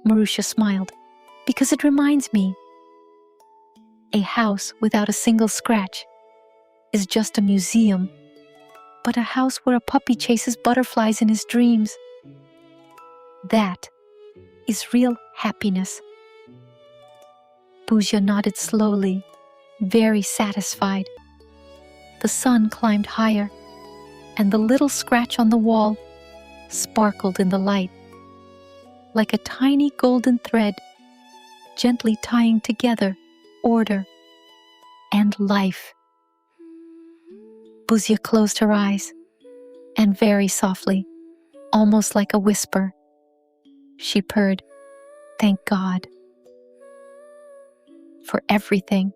Marusha smiled. Because it reminds me, a house without a single scratch is just a museum, but a house where a puppy chases butterflies in his dreams, that is real happiness. Pooja nodded slowly, very satisfied. The sun climbed higher, and the little scratch on the wall sparkled in the light, like a tiny golden thread, gently tying together order and life. Pooja closed her eyes, and very softly, almost like a whisper, she purred, "Thank God for everything."